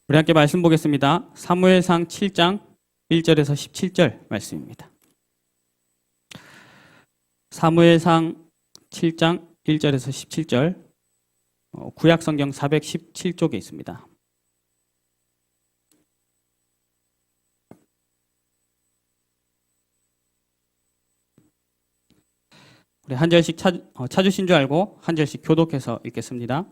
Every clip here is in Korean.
우리 함께 말씀 보겠습니다. 사무엘상 7장 1절에서 17절 말씀입니다. 사무엘상 7장 1절에서 17절 구약성경 417쪽에 있습니다. 우리 한 절씩 찾으신 줄 알고 한 절씩 교독해서 읽겠습니다.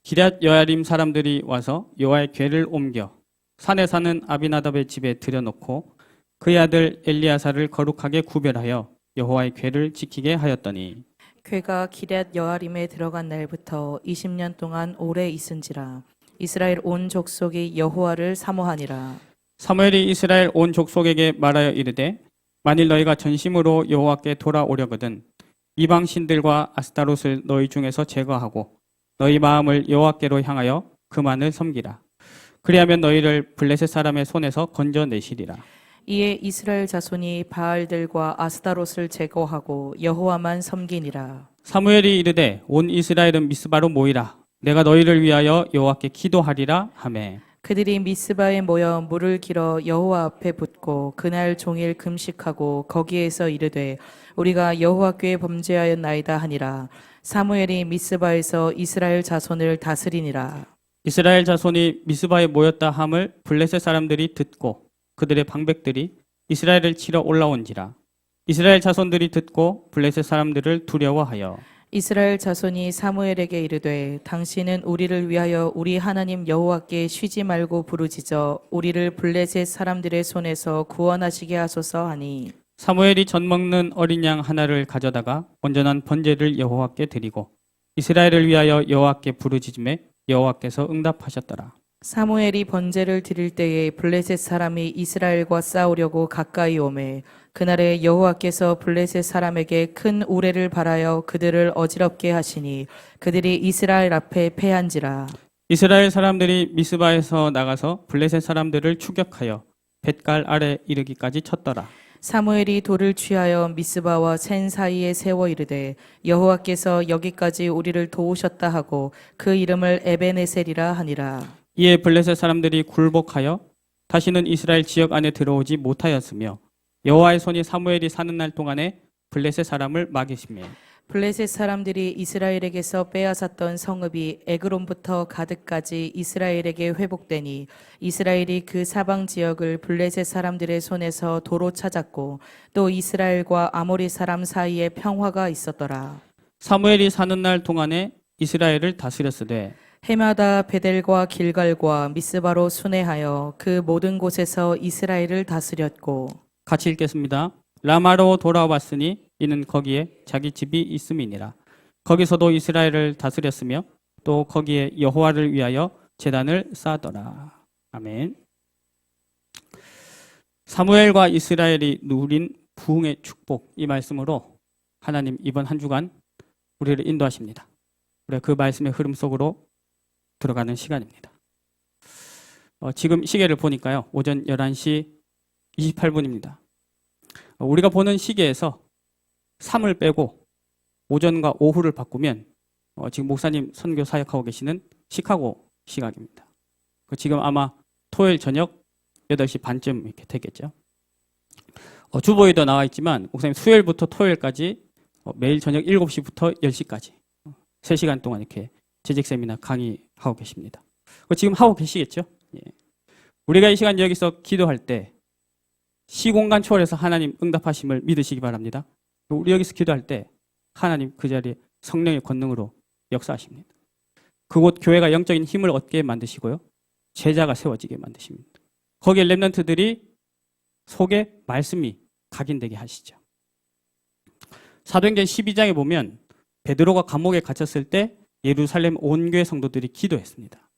기럇 여야림 사람들이 와서 여호와의 궤를 옮겨 산에 사는 아비나답의 집에 들여놓고 그의 아들 엘리야사를 거룩하게 구별하여 여호와의 궤를 지키게 하였더니 궤가 기럇 여아림에 들어간 날부터 20년 동안 오래 있은지라. 이스라엘 온 족속이 여호와를 사모하니라. 사무엘이 이스라엘 온 족속에게 말하여 이르되 만일 너희가 전심으로 여호와께 돌아오려거든 이방 신들과 아스타롯을 너희 중에서 제거하고 너희 마음을 여호와께로 향하여 그만을 섬기라. 그리하면 너희를 블레셋 사람의 손에서 건져내시리라. 이에 이스라엘 자손이 바알들과 아스타롯을 제거하고 여호와만 섬기니라. 사무엘이 이르되 온 이스라엘은 미스바로 모이라. 내가 너희를 위하여 여호와께 기도하리라 하매 그들이 미스바에 모여 물을 길어 여호와 앞에 붓고 그날 종일 금식하고 거기에서 이르되 우리가 여호와께 범죄하였나이다 하니라. 사무엘이 미스바에서 이스라엘 자손을 다스리니라. 이스라엘 자손이 미스바에 모였다 함을 블레셋 사람들이 듣고 그들의 방백들이 이스라엘을 치러 올라온지라. 이스라엘 자손들이 듣고 블레셋 사람들을 두려워하여 이스라엘 자손이 사무엘에게 이르되 당신은 우리를 위하여 우리 하나님 여호와께 쉬지 말고 부르짖어 우리를 블레셋 사람들의 손에서 구원하시게 하소서 하니 사무엘이 젖 먹는 어린 양 하나를 가져다가 온전한 번제를 여호와께 드리고 이스라엘을 위하여 여호와께 부르짖음에 여호와께서 응답하셨더라. 사무엘이 번제를 드릴 때에 블레셋 사람이 이스라엘과 싸우려고 가까이 오매 그날에 여호와께서 블레셋 사람에게 큰 우레를 발하여 그들을 어지럽게 하시니 그들이 이스라엘 앞에 패한지라. 이스라엘 사람들이 미스바에서 나가서 블레셋 사람들을 추격하여 뱃갈 아래 이르기까지 쳤더라. 사무엘이 돌을 취하여 미스바와 센 사이에 세워 이르되 여호와께서 여기까지 우리를 도우셨다 하고 그 이름을 에베네셀이라 하니라. 이에 블레셋 사람들이 굴복하여 다시는 이스라엘 지역 안에 들어오지 못하였으며 여호와의 손이 사무엘이 사는 날 동안에 블레셋 사람을 막이시며 블레셋 사람들이 이스라엘에게서 빼앗았던 성읍이 에그론부터 가드까지 이스라엘에게 회복되니 이스라엘이 그 사방 지역을 블레셋 사람들의 손에서 도로 찾았고 또 이스라엘과 아모리 사람 사이에 평화가 있었더라. 사무엘이 사는 날 동안에 이스라엘을 다스렸으되 해마다 베델과 길갈과 미스바로 순회하여 그 모든 곳에서 이스라엘을 다스렸고 같이 읽겠습니다. 라마로 돌아왔으니 이는 거기에 자기 집이 있음이니라. 거기서도 이스라엘을 다스렸으며 또 거기에 여호와를 위하여 제단을 쌓더라. 아멘. 사무엘과 이스라엘이 누린 부흥의 축복, 이 말씀으로 하나님 이번 한 주간 우리를 인도하십니다. 우리가 그 말씀의 흐름 속으로 들어가는 시간입니다. 지금 시계를 보니까요, 오전 11시 28분입니다. 우리가 보는 시계에서 3을 빼고 오전과 오후를 바꾸면 지금 목사님 선교 사역하고 계시는 시카고 시각입니다. 지금 아마 토요일 저녁 8시 반쯤 이렇게 되겠죠. 주보에도 나와 있지만 목사님 수요일부터 토요일까지 매일 저녁 7시부터 10시까지 3시간 동안 이렇게 재직 세미나 강의하고 계십니다. 지금 하고 계시겠죠? 예. 우리가 이 시간 여기서 기도할 때 시공간 초월해서 하나님 응답하심을 믿으시기 바랍니다. 우리 여기서 기도할 때 하나님 그 자리에 성령의 권능으로 역사하십니다. 그곳 교회가 영적인 힘을 얻게 만드시고요. 제자가 세워지게 만드십니다. 거기에 렘넌트들이 속에 말씀이 각인되게 하시죠. 사도행전 12장에 보면 베드로가 감옥에 갇혔을 때 예루살렘 온 교회 성도들이 기도했습니다.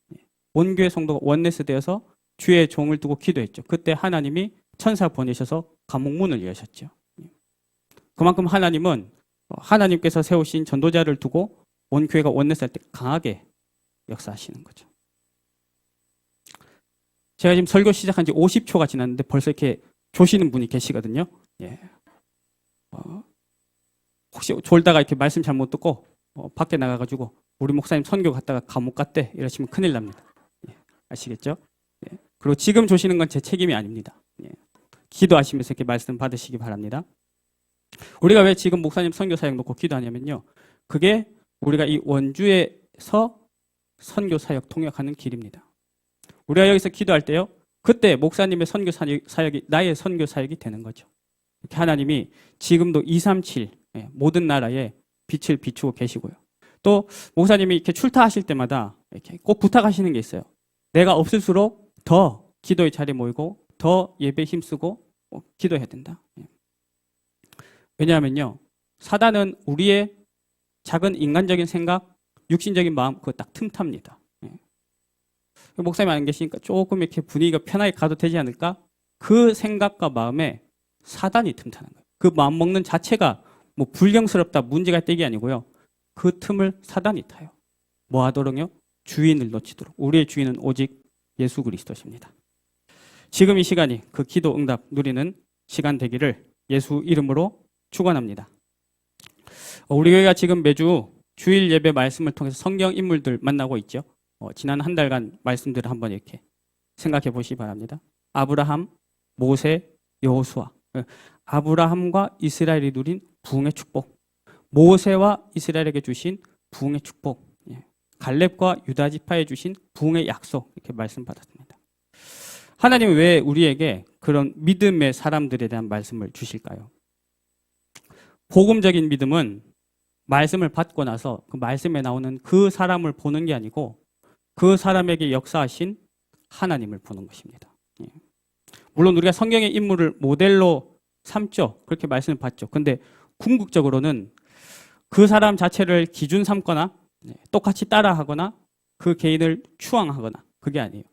온 교회 성도가 원내스 되어서 주의 종을 두고 기도했죠. 그때 하나님이 천사 보내셔서 감옥 문을 여셨죠. 그만큼 하나님은 하나님께서 세우신 전도자를 두고 온 교회가 원내스 할 때 강하게 역사하시는 거죠. 제가 지금 설교 시작한 지 50초가 지났는데 벌써 이렇게 조시는 분이 계시거든요. 예. 혹시 졸다가 이렇게 말씀 잘못 듣고 밖에 나가가지고 우리 목사님 선교 갔다가 감옥 갔대 이러시면 큰일 납니다. 예. 아시겠죠? 예. 그리고 지금 조시는 건 제 책임이 아닙니다. 예. 기도하시면서 이렇게 말씀 받으시기 바랍니다. 우리가 왜 지금 목사님 선교 사역 놓고 기도하냐면요. 그게 우리가 이 원주에서 선교 사역 통역하는 길입니다. 우리가 여기서 기도할 때요. 그때 목사님의 선교 사역이 나의 선교 사역이 되는 거죠. 이렇게 하나님이 지금도 237 모든 나라에 빛을 비추고 계시고요. 또 목사님이 이렇게 출타하실 때마다 이렇게 꼭 부탁하시는 게 있어요. 내가 없을수록 더 기도의 자리에 모이고 더 예배에 힘쓰고 기도해야 된다. 왜냐하면요. 사단은 우리의 작은 인간적인 생각, 육신적인 마음 그거 딱 틈탑니다. 목사님 안 계시니까 조금 이렇게 분위기가 편하게 가도 되지 않을까? 그 생각과 마음에 사단이 틈타는 거예요. 그 마음 먹는 자체가 뭐 불경스럽다, 문제가 있다 이게 아니고요. 그 틈을 사단이 타요. 뭐 하도록요? 주인을 놓치도록. 우리의 주인은 오직 예수 그리스도십니다. 지금 이 시간이 그 기도 응답 누리는 시간 되기를 예수 이름으로 축원합니다. 우리 교회가 지금 매주 주일 예배 말씀을 통해서 성경 인물들 만나고 있죠. 지난 한 달간 말씀들을 한번 이렇게 생각해 보시기 바랍니다. 아브라함, 모세, 여호수아. 아브라함과 이스라엘이 누린 부흥의 축복. 모세와 이스라엘에게 주신 부흥의 축복. 갈렙과 유다 지파에 주신 부흥의 약속. 이렇게 말씀 받았습니다. 하나님은 왜 우리에게 그런 믿음의 사람들에 대한 말씀을 주실까요? 복음적인 믿음은 말씀을 받고 나서 그 말씀에 나오는 그 사람을 보는 게 아니고 그 사람에게 역사하신 하나님을 보는 것입니다. 물론 우리가 성경의 인물을 모델로 삼죠. 그렇게 말씀을 받죠. 근데 궁극적으로는 그 사람 자체를 기준 삼거나 똑같이 따라하거나 그 개인을 추앙하거나 그게 아니에요.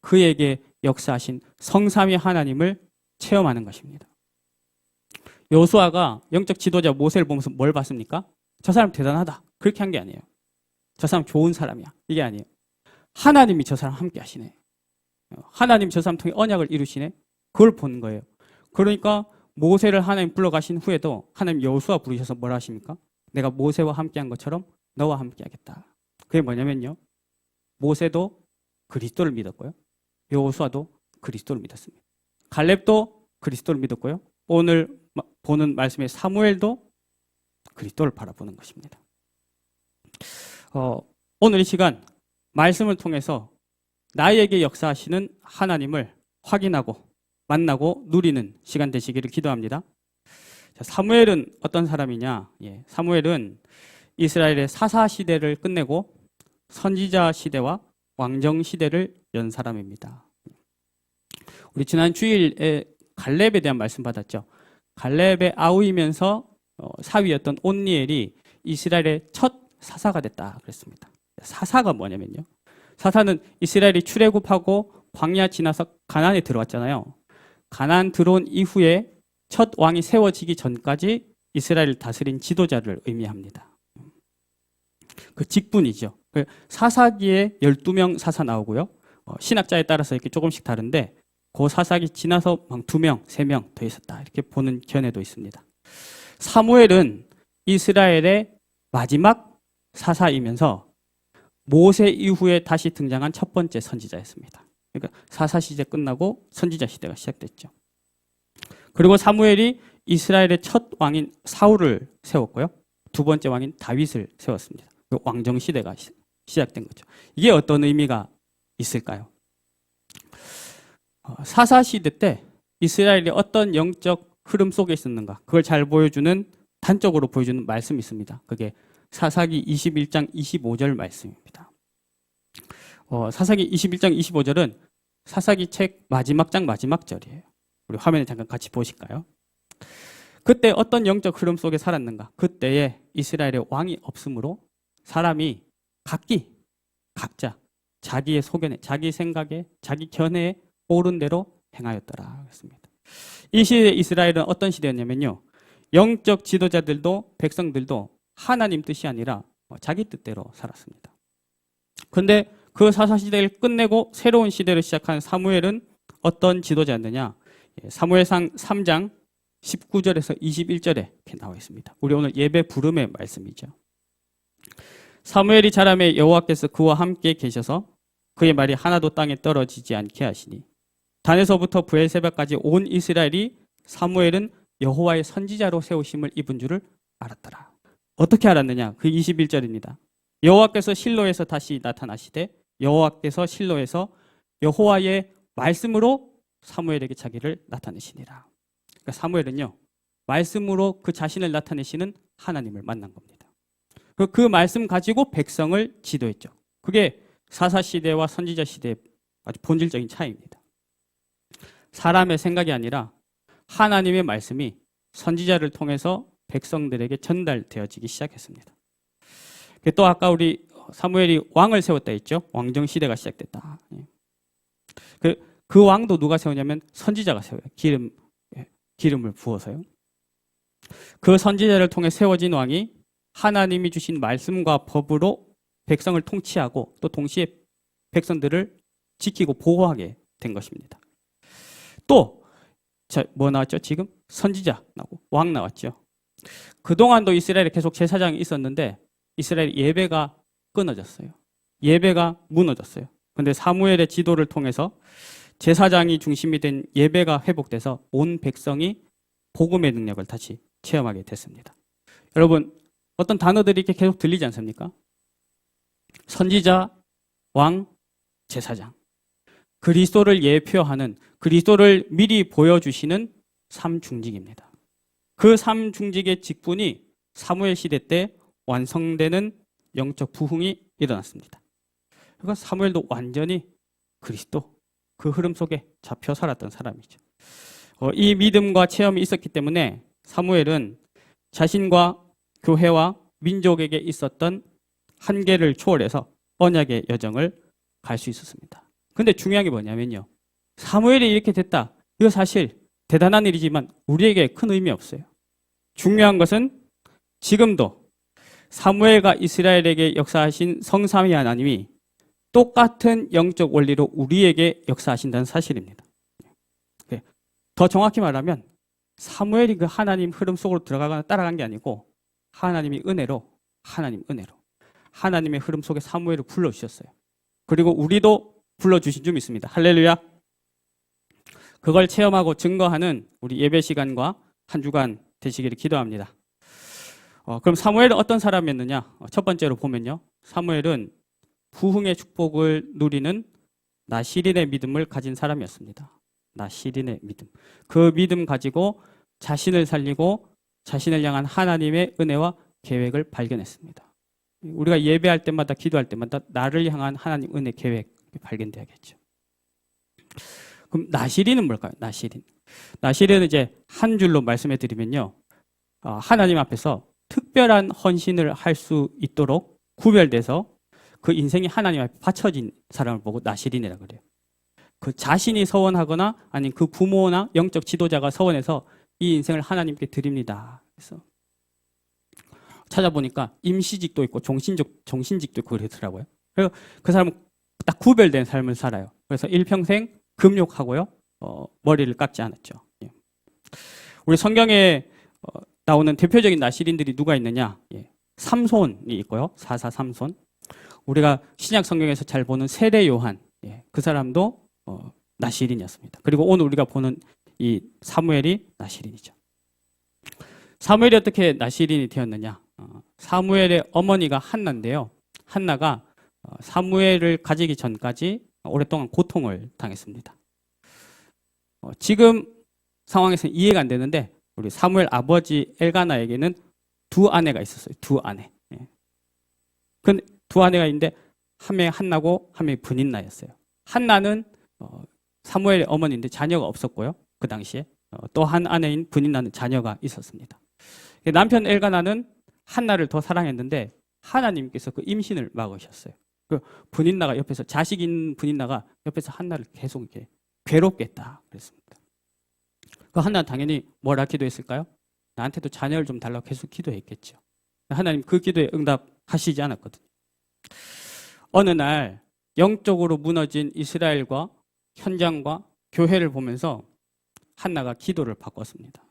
그에게 역사하신 성삼위 하나님을 체험하는 것입니다. 여호수아가 영적 지도자 모세를 보면서 뭘 봤습니까? 저 사람 대단하다. 그렇게 한 게 아니에요. 저 사람 좋은 사람이야. 이게 아니에요. 하나님이 저 사람 함께 하시네. 하나님 저 사람 통해 언약을 이루시네. 그걸 보는 거예요. 그러니까 모세를 하나님 불러가신 후에도 하나님 여호수아 부르셔서 뭐라 하십니까? 내가 모세와 함께한 것처럼 너와 함께하겠다. 그게 뭐냐면요. 모세도 그리스도를 믿었고요. 여호수아도 그리스도를 믿었습니다. 갈렙도 그리스도를 믿었고요. 오늘 보는 말씀의 사무엘도 그리스도를 바라보는 것입니다. 오늘 이 시간 말씀을 통해서 나에게 역사하시는 하나님을 확인하고 만나고 누리는 시간 되시기를 기도합니다. 자, 사무엘은 어떤 사람이냐? 사무엘은 이스라엘의 사사 시대를 끝내고 선지자 시대와 왕정 시대를 연 사람입니다. 우리 지난 주일에 갈렙에 대한 말씀 받았죠. 갈렙의 아우이면서 사위였던 온니엘이 이스라엘의 첫 사사가 됐다 그랬습니다. 사사가 뭐냐면요. 사사는 이스라엘이 출애굽하고 광야 지나서 가나안에 들어왔잖아요. 가나안 들어온 이후에 첫 왕이 세워지기 전까지 이스라엘을 다스린 지도자를 의미합니다. 그 직분이죠. 사사기에 12명 사사 나오고요. 신학자에 따라서 이렇게 조금씩 다른데 그 사사기 지나서 2명, 3명 더 있었다. 이렇게 보는 견해도 있습니다. 사무엘은 이스라엘의 마지막 사사이면서 모세 이후에 다시 등장한 첫 번째 선지자였습니다. 그러니까 사사 시대 끝나고 선지자 시대가 시작됐죠. 그리고 사무엘이 이스라엘의 첫 왕인 사울을 세웠고요. 두 번째 왕인 다윗을 세웠습니다. 왕정 시대가 시작된 거죠. 이게 어떤 의미가 있을까요? 사사 시대 때 이스라엘이 어떤 영적 흐름 속에 있었는가 그걸 잘 보여주는 단적으로 보여주는 말씀이 있습니다. 그게 사사기 21장 25절 말씀입니다. 사사기 21장 25절은 사사기 책 마지막 장 마지막 절이에요. 우리 화면에 잠깐 같이 보실까요? 그때 어떤 영적 흐름 속에 살았는가? 그때에 이스라엘에 왕이 없으므로 사람이 각자 자기의 소견에, 자기 생각에, 자기 견해에 옳은 대로 행하였더라 그랬습니다. 이 시대 이스라엘은 어떤 시대였냐면요. 영적 지도자들도 백성들도 하나님 뜻이 아니라 자기 뜻대로 살았습니다. 그런데 그 사사시대를 끝내고 새로운 시대를 시작한 사무엘은 어떤 지도자였느냐? 사무엘상 3장 19절에서 21절에 이렇게 나와 있습니다. 우리 오늘 예배 부름의 말씀이죠. 사무엘이 자라매 여호와께서 그와 함께 계셔서 그의 말이 하나도 땅에 떨어지지 않게 하시니 단에서부터 브엘세바까지 온 이스라엘이 사무엘은 여호와의 선지자로 세우심을 입은 줄을 알았더라. 어떻게 알았느냐? 그 21절입니다. 여호와께서 실로에서 다시 나타나시되 여호와께서 실로에서 여호와의 말씀으로 사무엘에게 자기를 나타내시니라. 그러니까 사무엘은요, 말씀으로 그 자신을 나타내시는 하나님을 만난 겁니다. 그 말씀 가지고 백성을 지도했죠. 그게 사사시대와 선지자시대의 아주 본질적인 차이입니다. 사람의 생각이 아니라 하나님의 말씀이 선지자를 통해서 백성들에게 전달되어지기 시작했습니다. 또 아까 우리 사무엘이 왕을 세웠다 했죠. 왕정 시대가 시작됐다. 그 왕도 누가 세우냐면 선지자가 세워요. 기름을 부어서요. 그 선지자를 통해 세워진 왕이 하나님이 주신 말씀과 법으로 백성을 통치하고 또 동시에 백성들을 지키고 보호하게 된 것입니다. 또 뭐 나왔죠? 지금 선지자 나오고 왕 나왔죠. 그동안도 이스라엘에 계속 제사장이 있었는데 이스라엘 예배가 끊어졌어요. 예배가 무너졌어요. 그런데 사무엘의 지도를 통해서 제사장이 중심이 된 예배가 회복돼서 온 백성이 복음의 능력을 다시 체험하게 됐습니다. 여러분, 어떤 단어들이 이렇게 계속 들리지 않습니까? 선지자, 왕, 제사장. 그리스도를 예표하는, 그리스도를 미리 보여주시는 삼중직입니다. 그 삼중직의 직분이 사무엘 시대 때 완성되는 영적 부흥이 일어났습니다. 그러니까 사무엘도 완전히 그리스도, 그 흐름 속에 잡혀 살았던 사람이죠. 이 믿음과 체험이 있었기 때문에 사무엘은 자신과 교회와 민족에게 있었던 한계를 초월해서 언약의 여정을 갈 수 있었습니다. 근데 중요한 게 뭐냐면요. 사무엘이 이렇게 됐다. 이거 사실 대단한 일이지만 우리에게 큰 의미 없어요. 중요한 것은 지금도 사무엘과 이스라엘에게 역사하신 성삼위 하나님이 똑같은 영적 원리로 우리에게 역사하신다는 사실입니다. 더 정확히 말하면 사무엘이 그 하나님 흐름 속으로 들어가거나 따라간 게 아니고 하나님이 하나님의 흐름 속에 사무엘을 불러주셨어요. 그리고 우리도 불러주신 줄 믿습니다. 할렐루야. 그걸 체험하고 증거하는 우리 예배 시간과 한 주간 되시기를 기도합니다. 그럼 사무엘은 어떤 사람이었느냐? 첫 번째로 보면요. 사무엘은 부흥의 축복을 누리는 나시린의 믿음을 가진 사람이었습니다. 나시린의 믿음. 그 믿음 가지고 자신을 살리고 자신을 향한 하나님의 은혜와 계획을 발견했습니다. 우리가 예배할 때마다 기도할 때마다 나를 향한 하나님 은혜 계획 발견돼야겠죠. 그럼 나시린은 뭘까요? 나시린은 이제 한 줄로 말씀해 드리면요. 하나님 앞에서 특별한 헌신을 할 수 있도록 구별돼서 그 인생이 하나님 앞에 바쳐진 사람을 보고 나시린이라고 그래요. 그 자신이 서원하거나 아니면 그 부모나 영적 지도자가 서원해서 이 인생을 하나님께 드립니다. 그래서 찾아보니까 임시직도 있고 종신직도 있고 그러더라고요. 그래서 그 사람은 딱 구별된 삶을 살아요. 그래서 일평생 금욕하고요. 머리를 깎지 않았죠. 예. 우리 성경에 나오는 대표적인 나시린들이 누가 있느냐? 예. 삼손이 있고요. 사사 삼손. 우리가 신약 성경에서 잘 보는 세례 요한. 예. 그 사람도 나시린이었습니다. 그리고 오늘 우리가 보는 이 사무엘이 나시린이죠. 사무엘이 어떻게 나시린이 되었느냐? 사무엘의 어머니가 한나인데요. 한나가 사무엘을 가지기 전까지 오랫동안 고통을 당했습니다. 지금 상황에서는 이해가 안 되는데 우리 사무엘 아버지 엘가나에게는 두 아내가 있었어요. 두 아내. 예. 그 두 아내가 있는데 한 명이 한나고 한 명이 브닌나였어요. 한나는 사무엘의 어머니인데 자녀가 없었고요. 그 당시에 또 한 아내인 브닌나는 자녀가 있었습니다. 남편 엘가나는 한나를 더 사랑했는데 하나님께서 그 임신을 막으셨어요. 그 브닌나가 옆에서 자식인 브닌나가 옆에서 한나를 계속 이렇게 괴롭게 했다 그랬습니다. 그 한나는 당연히 뭐라 기도했을까요? 나한테도 자녀를 좀 달라고 계속 기도했겠죠. 하나님 그 기도에 응답하시지 않았거든요. 어느 날 영적으로 무너진 이스라엘과 현장과 교회를 보면서 한나가 기도를 바꿨습니다.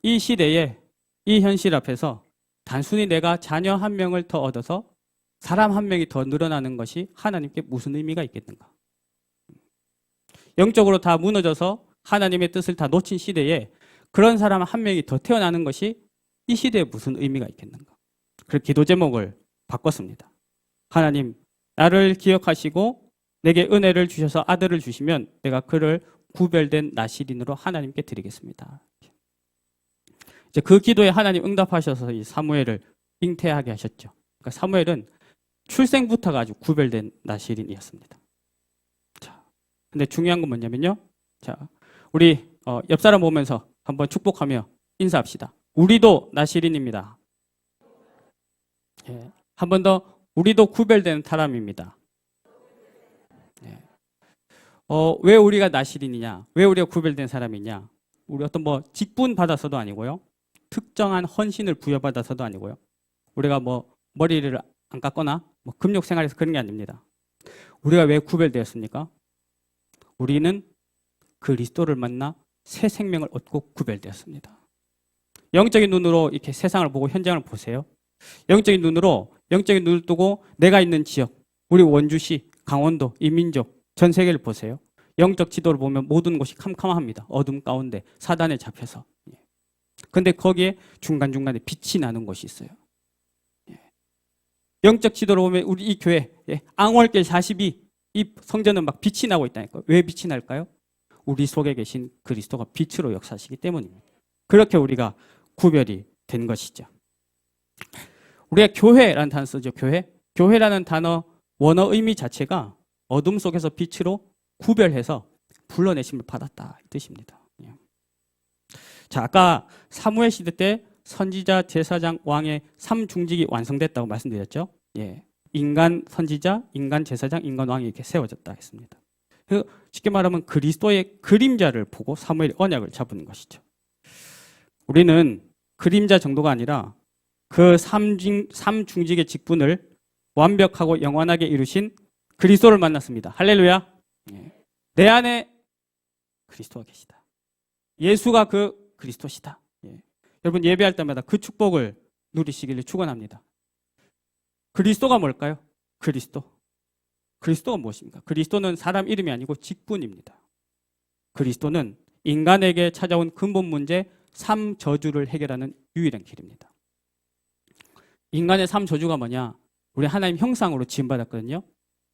이 시대에 이 현실 앞에서 단순히 내가 자녀 한 명을 더 얻어서 사람 한 명이 더 늘어나는 것이 하나님께 무슨 의미가 있겠는가? 영적으로 다 무너져서 하나님의 뜻을 다 놓친 시대에 그런 사람 한 명이 더 태어나는 것이 이 시대에 무슨 의미가 있겠는가? 그래서 기도 제목을 바꿨습니다. 하나님, 나를 기억하시고 내게 은혜를 주셔서 아들을 주시면 내가 그를 구별된 나시린으로 하나님께 드리겠습니다. 이제 그 기도에 하나님 응답하셔서 이 사무엘을 잉태하게 하셨죠. 그러니까 사무엘은 출생부터가 아주 구별된 나시린이었습니다. 자, 근데 중요한 건 뭐냐면요. 자, 우리 옆 사람 보면서 한번 축복하며 인사합시다. 우리도 나시린입니다. 예. 한 번 더, 우리도 구별된 사람입니다. 예. 왜 우리가 나시린이냐? 왜 우리가 구별된 사람이냐? 우리 어떤 뭐 직분 받아서도 아니고요. 특정한 헌신을 부여받아서도 아니고요. 우리가 뭐 머리를 안 깎거나 뭐 금욕 생활에서 그런 게 아닙니다. 우리가 왜 구별되었습니까? 우리는 그리스도를 만나 새 생명을 얻고 구별되었습니다. 영적인 눈으로 이렇게 세상을 보고 현장을 보세요. 영적인 눈을 두고 내가 있는 지역, 우리 원주시, 강원도, 이 민족, 전 세계를 보세요. 영적 지도를 보면 모든 곳이 캄캄합니다. 어둠 가운데 사단에 잡혀서. 근데 거기에 중간중간에 빛이 나는 곳이 있어요. 영적 지도를 보면 우리 이 교회 앙월계 42 이 성전은 막 빛이 나고 있다니까요. 왜 빛이 날까요? 우리 속에 계신 그리스도가 빛으로 역사하시기 때문입니다. 그렇게 우리가 구별이 된 것이죠. 우리가 교회라는 단어 쓰죠. 교회라는 단어 원어 의미 자체가 어둠 속에서 빛으로 구별해서 불러내심을 받았다 이 뜻입니다. 자, 아까 사무엘 시대 때 선지자, 제사장, 왕의 3중직이 완성됐다고 말씀드렸죠. 예. 인간 선지자, 인간 제사장, 인간 왕이 이렇게 세워졌다 했습니다. 쉽게 말하면 그리스도의 그림자를 보고 사무엘이 언약을 잡은 것이죠. 우리는 그림자 정도가 아니라 그 3중직의 직분을 완벽하고 영원하게 이루신 그리스도를 만났습니다. 할렐루야. 예. 내 안에 그리스도가 계시다. 예수가 그 그리스도시다. 예. 여러분 예배할 때마다 그 축복을 누리시기를 축원합니다. 그리스도가 뭘까요? 그리스도가 무엇입니까? 그리스도는 사람 이름이 아니고 직분입니다. 그리스도는 인간에게 찾아온 근본 문제 3저주를 해결하는 유일한 길입니다. 인간의 3저주가 뭐냐? 우리 하나님 형상으로 지음받았거든요.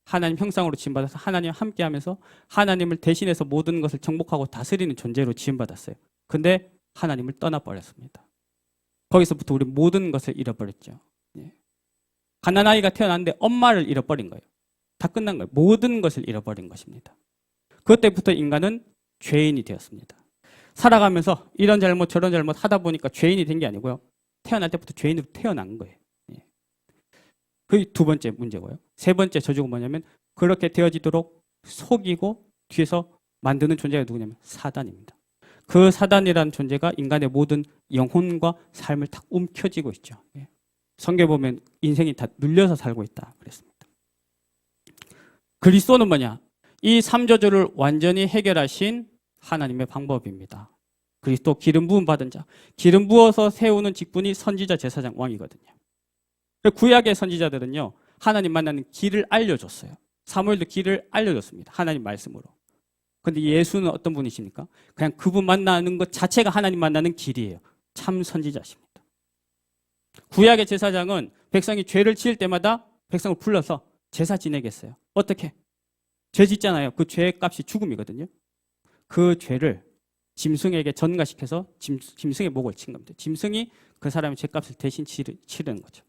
하나님 형상으로 지음받아서 하나님 함께하면서 하나님을 대신해서 모든 것을 정복하고 다스리는 존재로 지음받았어요. 근데 하나님을 떠나버렸습니다. 거기서부터 우리 모든 것을 잃어버렸죠. 예. 가난아이가 태어났는데 엄마를 잃어버린 거예요. 다 끝난 거예요. 모든 것을 잃어버린 것입니다. 그때부터 인간은 죄인이 되었습니다. 살아가면서 이런 잘못 저런 잘못 하다 보니까 죄인이 된 게 아니고요. 태어날 때부터 죄인으로 태어난 거예요. 예. 그게 두 번째 문제고요. 세 번째 저주가 뭐냐면 그렇게 되어지도록 속이고 뒤에서 만드는 존재가 누구냐면 사단입니다. 그 사단이라는 존재가 인간의 모든 영혼과 삶을 다 움켜쥐고 있죠. 예. 성경에 보면 인생이 다 눌려서 살고 있다 그랬습니다. 그리스도는 뭐냐? 이 3저주를 완전히 해결하신 하나님의 방법입니다. 그리스도 기름 부음 받은 자. 기름 부어서 세우는 직분이 선지자, 제사장, 왕이거든요. 구약의 선지자들은요. 하나님 만나는 길을 알려줬어요. 사무엘도 길을 알려줬습니다. 하나님 말씀으로. 그런데 예수는 어떤 분이십니까? 그냥 그분 만나는 것 자체가 하나님 만나는 길이에요. 참 선지자십니다. 구약의 제사장은 백성이 죄를 지을 때마다 백성을 불러서 제사 지내겠어요. 어떻게? 죄 짓잖아요. 그 죄의 값이 죽음이거든요. 그 죄를 짐승에게 전가시켜서 짐승의 목을 친 겁니다. 짐승이 그 사람의 죄값을 대신 치르는 거죠.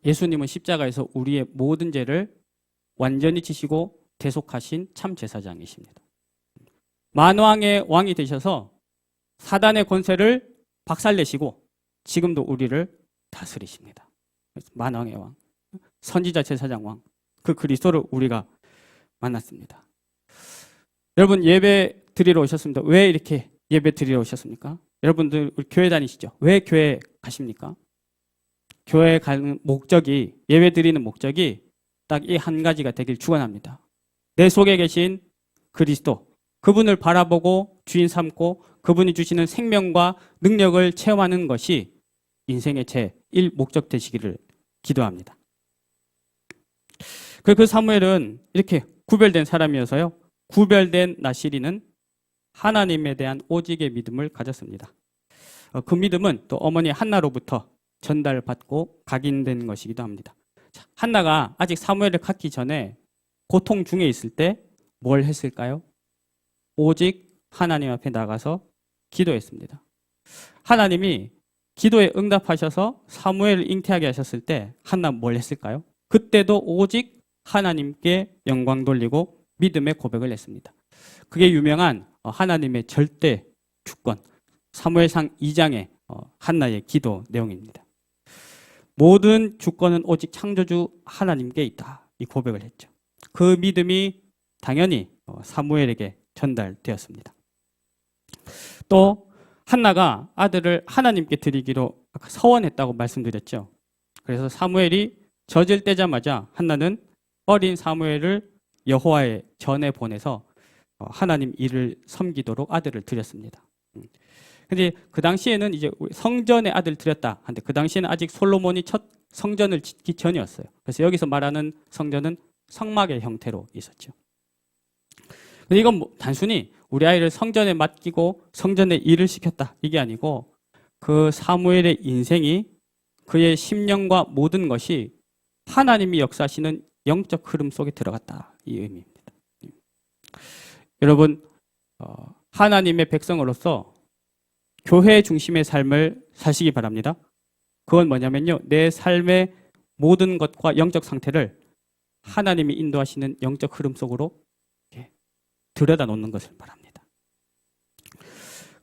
예수님은 십자가에서 우리의 모든 죄를 완전히 지시고 대속하신 참 제사장이십니다. 만왕의 왕이 되셔서 사단의 권세를 박살내시고 지금도 우리를 다스리십니다. 만왕의 왕, 선지자, 제사장, 왕, 그 그리스도를 우리가 만났습니다. 여러분 예배 드리러 오셨습니다. 왜 이렇게 예배 드리러 오셨습니까? 여러분들 교회 다니시죠? 왜 교회 가십니까? 교회 가는 목적이, 예배 드리는 목적이 딱 이 한 가지가 되길 축원합니다. 내 속에 계신 그리스도, 그분을 바라보고 주인 삼고 그분이 주시는 생명과 능력을 체험하는 것이 인생의 제1 목적 되시기를 기도합니다. 그 사무엘은 이렇게 구별된 사람이어서요. 구별된 나시리는 하나님에 대한 오직의 믿음을 가졌습니다. 그 믿음은 또 어머니 한나로부터 전달받고 각인된 것이기도 합니다. 자, 한나가 아직 사무엘을 갖기 전에 고통 중에 있을 때 뭘 했을까요? 오직 하나님 앞에 나가서 기도했습니다. 하나님이 기도에 응답하셔서 사무엘을 잉태하게 하셨을 때 한나 뭘 했을까요? 그때도 오직 하나님께 영광 돌리고 믿음의 고백을 했습니다. 그게 유명한 하나님의 절대 주권, 사무엘상 2장의 한나의 기도 내용입니다. 모든 주권은 오직 창조주 하나님께 있다. 이 고백을 했죠. 그 믿음이 당연히 사무엘에게 전달되었습니다. 또 한나가 아들을 하나님께 드리기로 아까 서원했다고 말씀드렸죠. 그래서 사무엘이 젖을 떼자마자 한나는 어린 사무엘을 여호와의 전에 보내서 하나님 일을 섬기도록 아들을 드렸습니다. 근데 그 당시에는 이제 성전에 아들 드렸다 한데 그 당시에는 아직 솔로몬이 첫 성전을 짓기 전이었어요. 그래서 여기서 말하는 성전은 성막의 형태로 있었죠. 근데 이건 뭐 단순히 우리 아이를 성전에 맡기고 성전에 일을 시켰다 이게 아니고 그 사무엘의 인생이 그의 심령과 모든 것이 하나님이 역사하시는 영적 흐름 속에 들어갔다 이 의미입니다. 여러분 하나님의 백성으로서 교회 중심의 삶을 사시기 바랍니다. 그건 뭐냐면요. 내 삶의 모든 것과 영적 상태를 하나님이 인도하시는 영적 흐름 속으로 들여다 놓는 것을 바랍니다.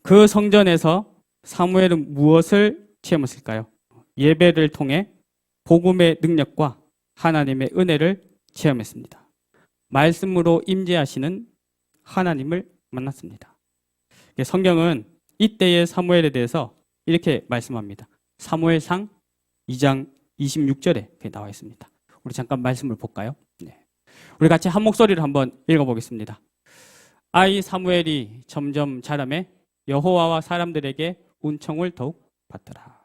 그 성전에서 사무엘은 무엇을 체험했을까요? 예배를 통해 복음의 능력과 하나님의 은혜를 체험했습니다. 말씀으로 임재하시는 하나님을 만났습니다. 성경은 이때의 사무엘에 대해서 이렇게 말씀합니다. 사무엘상 2장 26절에 나와 있습니다. 우리 잠깐 말씀을 볼까요? 네. 우리 같이 한 목소리를 한번 읽어보겠습니다. 아이 사무엘이 점점 자라매 여호와와 사람들에게 은총을 더욱 받더라.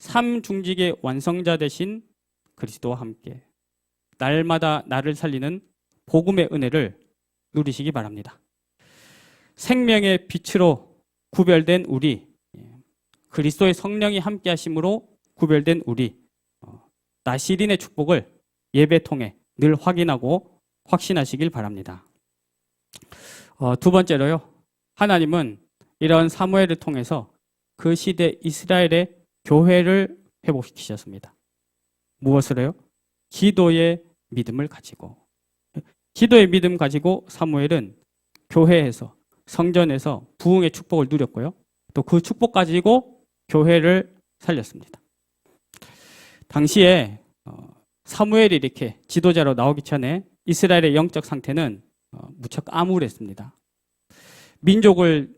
삼중직의 완성자 되신 그리스도와 함께 날마다 나를 살리는 복음의 은혜를 누리시기 바랍니다. 생명의 빛으로 구별된 우리, 그리스도의 성령이 함께 하심으로 구별된 우리, 나시린의 축복을 예배 통해 늘 확인하고 확신하시길 바랍니다. 두 번째로요. 하나님은 이런 사무엘을 통해서 그 시대 이스라엘의 교회를 회복시키셨습니다. 무엇으로요? 기도의 믿음을 가지고. 기도의 믿음 가지고 사무엘은 교회에서 성전에서 부흥의 축복을 누렸고요. 또 그 축복 가지고 교회를 살렸습니다. 당시에 사무엘이 이렇게 지도자로 나오기 전에 이스라엘의 영적 상태는 무척 암울했습니다. 민족을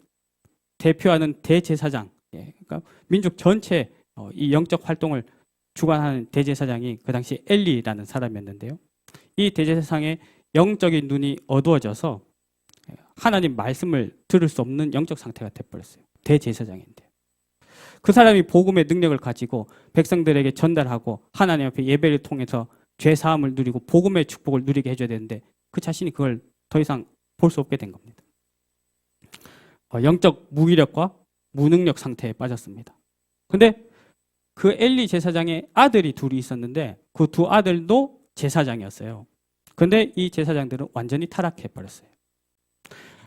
대표하는 대제사장, 그러니까 민족 전체 이 영적 활동을 주관하는 대제사장이 그 당시 엘리라는 사람이었는데요. 이 대제사장의 영적인 눈이 어두워져서 하나님 말씀을 들을 수 없는 영적 상태가 돼버렸어요. 대제사장인데. 그 사람이 복음의 능력을 가지고 백성들에게 전달하고 하나님 앞에 예배를 통해서 죄사함을 누리고 복음의 축복을 누리게 해줘야 되는데 그 자신이 그걸 더 이상 볼 수 없게 된 겁니다. 영적 무기력과 무능력 상태에 빠졌습니다. 근데 그 엘리 제사장의 아들이 둘이 있었는데 그 두 아들도 제사장이었어요. 근데 이 제사장들은 완전히 타락해 버렸어요.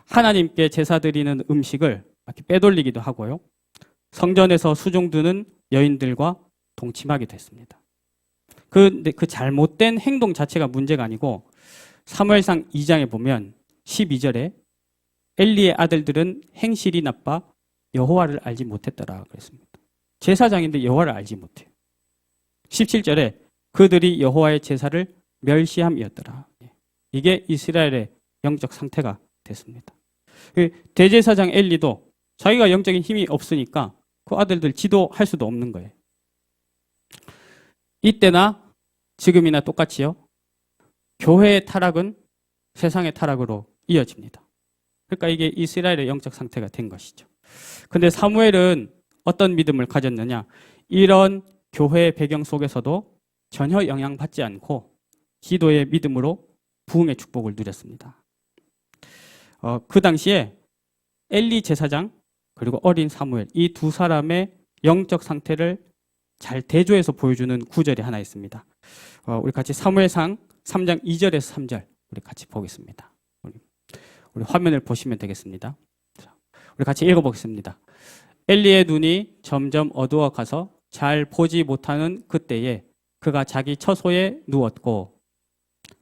하나님께 제사 드리는 음식을 이렇게 빼돌리기도 하고요. 성전에서 수종 드는 여인들과 동침하기도 했습니다. 그 잘못된 행동 자체가 문제가 아니고 사무엘상 2장에 보면 12절에 엘리의 아들들은 행실이 나빠 여호와를 알지 못했더라 그랬습니다. 제사장인데 여호와를 알지 못해요. 17절에 그들이 여호와의 제사를 멸시함이었더라. 이게 이스라엘의 영적 상태가 됐습니다. 대제사장 엘리도 자기가 영적인 힘이 없으니까 그 아들들 지도할 수도 없는 거예요. 이때나 지금이나 똑같이요. 교회의 타락은 세상의 타락으로 이어집니다. 그러니까 이게 이스라엘의 영적 상태가 된 것이죠. 근데 사무엘은 어떤 믿음을 가졌느냐? 이런 교회의 배경 속에서도 전혀 영향받지 않고 기도의 믿음으로 부흥의 축복을 누렸습니다. 그 당시에 엘리 제사장 그리고 어린 사무엘 이 두 사람의 영적 상태를 잘 대조해서 보여주는 구절이 하나 있습니다. 우리 같이 사무엘상 3장 2절에서 3절 우리 같이 보겠습니다. 우리 화면을 보시면 되겠습니다. 우리 같이 읽어보겠습니다. 엘리의 눈이 점점 어두워 가서 잘 보지 못하는 그때에 그가 자기 처소에 누웠고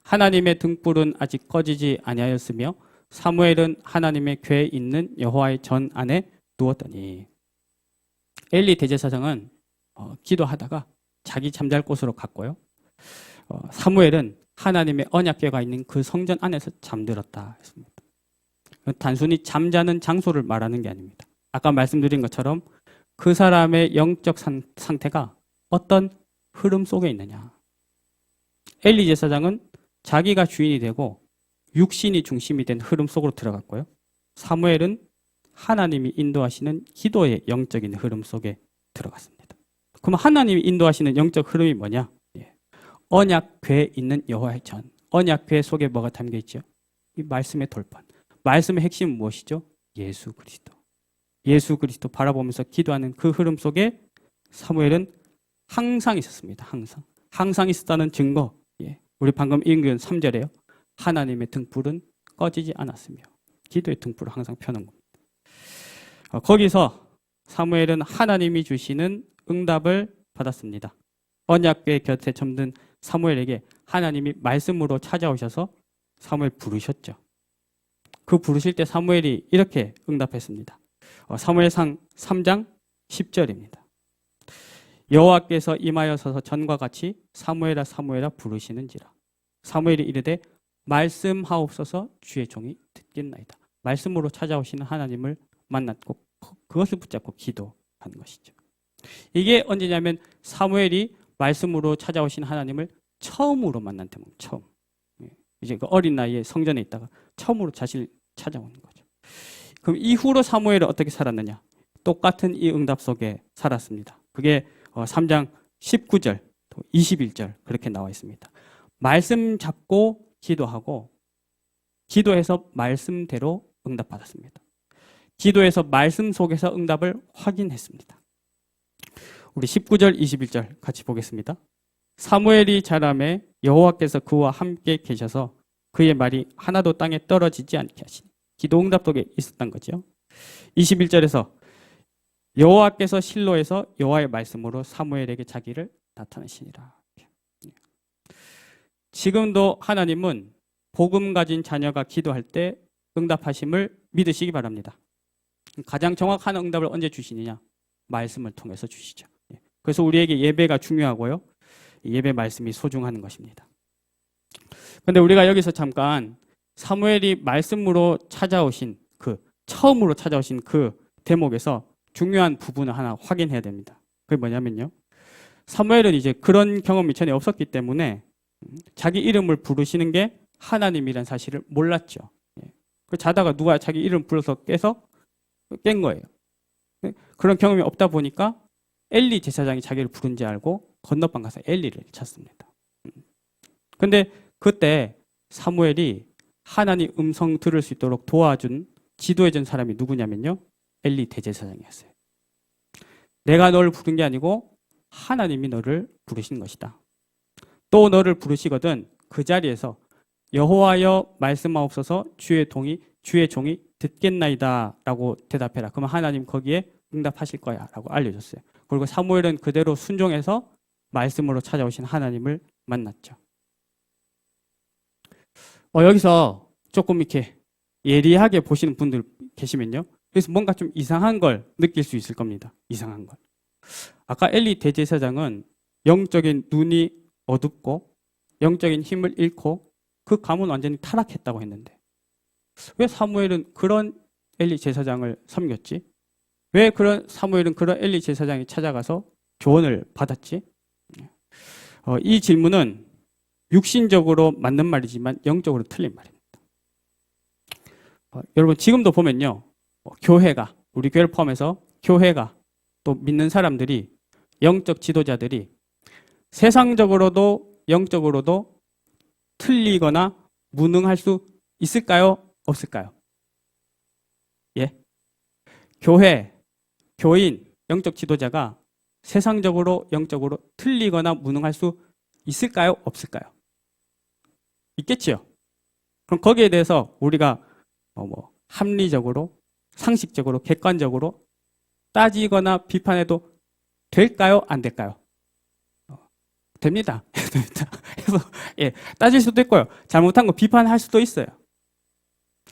하나님의 등불은 아직 꺼지지 아니하였으며 사무엘은 하나님의 궤에 있는 여호와의 전 안에 누웠더니 엘리 대제사장은 기도하다가 자기 잠잘 곳으로 갔고요. 사무엘은 하나님의 언약궤가 있는 그 성전 안에서 잠들었다 했습니다. 단순히 잠자는 장소를 말하는 게 아닙니다. 아까 말씀드린 것처럼 그 사람의 영적 상태가 어떤 흐름 속에 있느냐. 엘리 제사장은 자기가 주인이 되고 육신이 중심이 된 흐름 속으로 들어갔고요. 사무엘은 하나님이 인도하시는 기도의 영적인 흐름 속에 들어갔습니다. 그럼 하나님이 인도하시는 영적 흐름이 뭐냐? 언약궤에 있는 여호와의 전. 언약궤 속에 뭐가 담겨 있죠? 이 말씀의 돌판. 말씀의 핵심은 무엇이죠? 예수 그리스도. 예수 그리스도 바라보면서 기도하는 그 흐름 속에 사무엘은 항상 있었습니다. 항상 있었다는 증거. 우리 방금 읽은 3절에요. 하나님의 등불은 꺼지지 않았으며 기도의 등불을 항상 펴는 겁니다. 거기서 사무엘은 하나님이 주시는 응답을 받았습니다. 언약궤 곁에 점든 사무엘에게 하나님이 말씀으로 찾아오셔서 사무엘 부르셨죠. 그 부르실 때 사무엘이 이렇게 응답했습니다. 사무엘상 3장 10절입니다. 여호와께서 임하여 서서 전과 같이 사무엘아 사무엘아 부르시는지라. 사무엘이 이르되 말씀하옵소서 주의 종이 듣겠나이다. 말씀으로 찾아오시는 하나님을 만났고 그것을 붙잡고 기도하는 것이죠. 이게 언제냐면 사무엘이 말씀으로 찾아오신 하나님을 처음으로 만난 대목, 처음. 이제 그 어린 나이에 성전에 있다가 처음으로 자신을 찾아오는 거죠. 그럼 이후로 사무엘은 어떻게 살았느냐? 똑같은 이 응답 속에 살았습니다. 그게 3장 19절, 21절 그렇게 나와 있습니다. 말씀 잡고 기도하고 기도해서 말씀대로 응답받았습니다. 기도해서 말씀 속에서 응답을 확인했습니다. 우리 19절, 21절 같이 보겠습니다. 사무엘이 자라매 여호와께서 그와 함께 계셔서 그의 말이 하나도 땅에 떨어지지 않게 하시니 기도 응답 속에 있었던 거죠. 21절에서 여호와께서 실로에서 여호와의 말씀으로 사무엘에게 자기를 나타내시니라. 지금도 하나님은 복음 가진 자녀가 기도할 때 응답하심을 믿으시기 바랍니다. 가장 정확한 응답을 언제 주시느냐? 말씀을 통해서 주시죠. 그래서 우리에게 예배가 중요하고요. 예배 말씀이 소중한 것입니다. 그런데 우리가 여기서 잠깐 사무엘이 말씀으로 찾아오신 처음으로 찾아오신 그 대목에서 중요한 부분을 하나 확인해야 됩니다. 그게 뭐냐면요. 사무엘은 이제 그런 경험이 전에 없었기 때문에 자기 이름을 부르시는 게 하나님이라는 사실을 몰랐죠. 자다가 누가 자기 이름 불러서 깨서 깬 거예요. 그런 경험이 없다 보니까 엘리 제사장이 자기를 부른지 알고 건너방 가서 엘리를 찾습니다. 근데 그때 사무엘이 하나님 음성 들을 수 있도록 도와준 지도해준 사람이 누구냐면요. 엘리 대제사장이었어요. 내가 너를 부른 게 아니고 하나님이 너를 부르신 것이다. 또 너를 부르시거든 그 자리에서 여호와여 말씀하옵소서 주의 종이 듣겠나이다 라고 대답해라. 그러면 하나님 거기에 응답하실 거야 라고 알려줬어요. 그리고 사무엘은 그대로 순종해서 말씀으로 찾아오신 하나님을 만났죠. 여기서 조금 이렇게 예리하게 보시는 분들 계시면요. 그래서 뭔가 좀 이상한 걸 느낄 수 있을 겁니다. 이상한 걸. 아까 엘리 대제사장은 영적인 눈이 어둡고 영적인 힘을 잃고 그 가문 완전히 타락했다고 했는데 왜 사무엘은 그런 엘리 제사장을 섬겼지? 왜 사무엘은 그런 엘리 제사장이 찾아가서 조언을 받았지? 이 질문은 육신적으로 맞는 말이지만 영적으로 틀린 말입니다. 여러분 지금도 보면요. 교회가 우리 교회를 포함해서 교회가 또 믿는 사람들이 영적 지도자들이 세상적으로도 영적으로도 틀리거나 무능할 수 있을까요? 없을까요? 예. 교회, 교인, 영적 지도자가 세상적으로, 영적으로 틀리거나 무능할 수 있을까요? 없을까요? 있겠지요. 그럼 거기에 대해서 우리가 합리적으로, 상식적으로, 객관적으로 따지거나 비판해도 될까요? 안 될까요? 됩니다. 됩니다. 그래서 예, 따질 수도 있고요. 잘못한 거 비판할 수도 있어요.